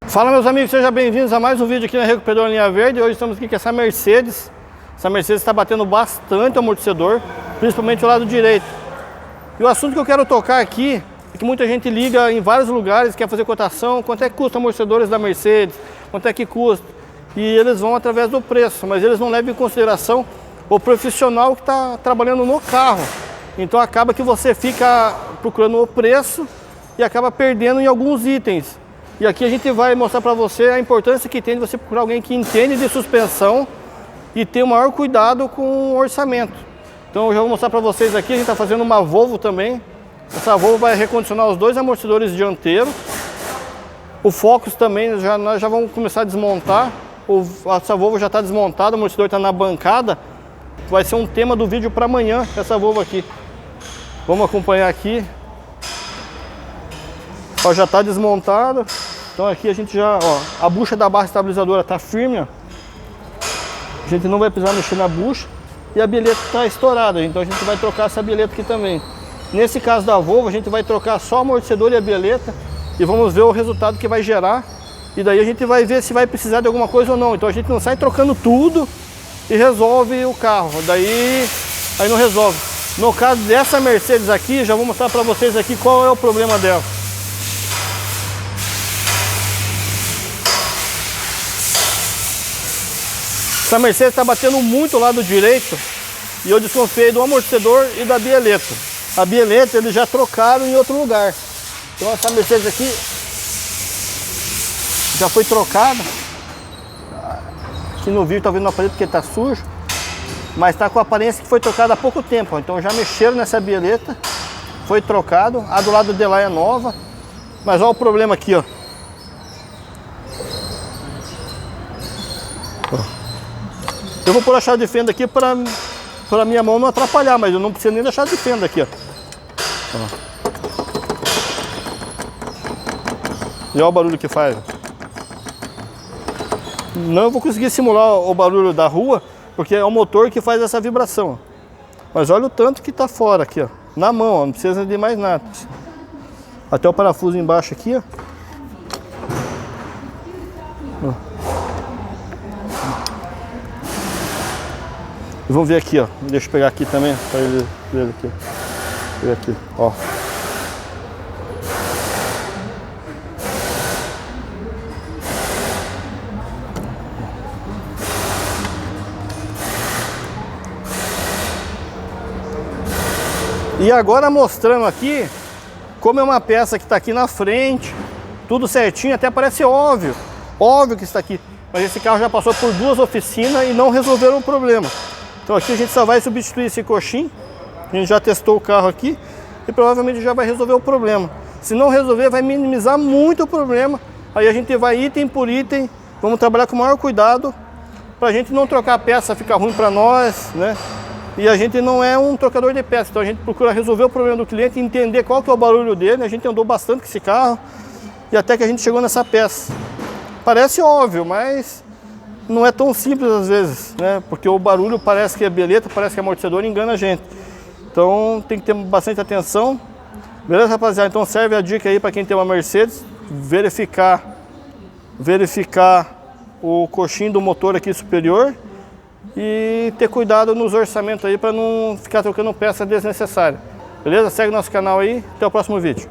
Fala, meus amigos, sejam bem-vindos a mais um vídeo aqui na Recuperadora Linha Verde. Hoje estamos aqui com essa Mercedes. Essa Mercedes está batendo bastante o amortecedor, principalmente o lado direito. E o assunto que eu quero tocar aqui é que muita gente liga em vários lugares, quer fazer cotação, quanto é que custa amortecedores da Mercedes, quanto é que custa. E eles vão através do preço, mas eles não levam em consideração o profissional que está trabalhando no carro. Então acaba que você fica procurando o preço e acaba perdendo em alguns itens. E aqui a gente vai mostrar para você a importância que tem de você procurar alguém que entende de suspensão e ter o maior cuidado com o orçamento. Então eu já vou mostrar para vocês aqui, a gente está fazendo uma Volvo também. Essa Volvo vai recondicionar os dois amortecedores dianteiros. O Focus também, nós já vamos começar a desmontar. Essa Volvo já está desmontada, o amortecedor está na bancada. Vai ser um tema do vídeo para amanhã, essa Volvo aqui. Vamos acompanhar aqui. Ó, já está desmontada. Então aqui a gente já, ó, a bucha da barra estabilizadora está firme, ó. A gente não vai precisar mexer na bucha. E a bieleta está estourada, então a gente vai trocar essa bieleta aqui também. Nesse caso da Volvo, a gente vai trocar só o amortecedor e a bieleta e vamos ver o resultado que vai gerar. E daí a gente vai ver se vai precisar de alguma coisa ou não. Então a gente não sai trocando tudo e resolve o carro. Daí aí não resolve. No caso dessa Mercedes aqui, já vou mostrar para vocês aqui qual é o problema dela. Essa Mercedes está batendo muito o lado direito e eu desconfiei do amortecedor e da bieleta. A bieleta eles já trocaram em outro lugar. Então essa Mercedes aqui já foi trocada. Aqui no vídeo está vendo no aparelho porque está sujo, mas está com a aparência que foi trocada há pouco tempo. Ó. Então já mexeram nessa bieleta, foi trocado. A do lado de lá é nova, mas olha o problema aqui, ó. Eu vou pôr a chave de fenda aqui para minha mão não atrapalhar, mas eu não preciso nem da chave de fenda aqui, ó. E olha o barulho que faz. Não vou conseguir simular o barulho da rua, porque é o motor que faz essa vibração. Mas olha o tanto que tá fora aqui, ó. Na mão, ó, não precisa de mais nada. Até o parafuso embaixo aqui, ó. Vamos ver aqui, ó. Deixa eu pegar aqui também, para ele ver aqui. Ver aqui, ó. E agora mostrando aqui como é uma peça que está aqui na frente, tudo certinho, até parece óbvio que está aqui. Mas esse carro já passou por duas oficinas e não resolveram o problema. Então aqui a gente só vai substituir esse coxim. A gente já testou o carro aqui e provavelmente já vai resolver o problema. Se não resolver, vai minimizar muito o problema. Aí a gente vai item por item, vamos trabalhar com o maior cuidado para a gente não trocar a peça, ficar ruim para nós, né? E a gente não é um trocador de peça, então a gente procura resolver o problema do cliente, entender qual que é o barulho dele. A gente andou bastante com esse carro e até que a gente chegou nessa peça. Parece óbvio, mas não é tão simples às vezes, né? Porque o barulho parece que é bieleta, parece que é amortecedor e engana a gente. Então tem que ter bastante atenção. Beleza, rapaziada? Então serve a dica aí para quem tem uma Mercedes, verificar o coxim do motor aqui superior e ter cuidado nos orçamentos aí para não ficar trocando peça desnecessária. Beleza? Segue nosso canal aí, até o próximo vídeo.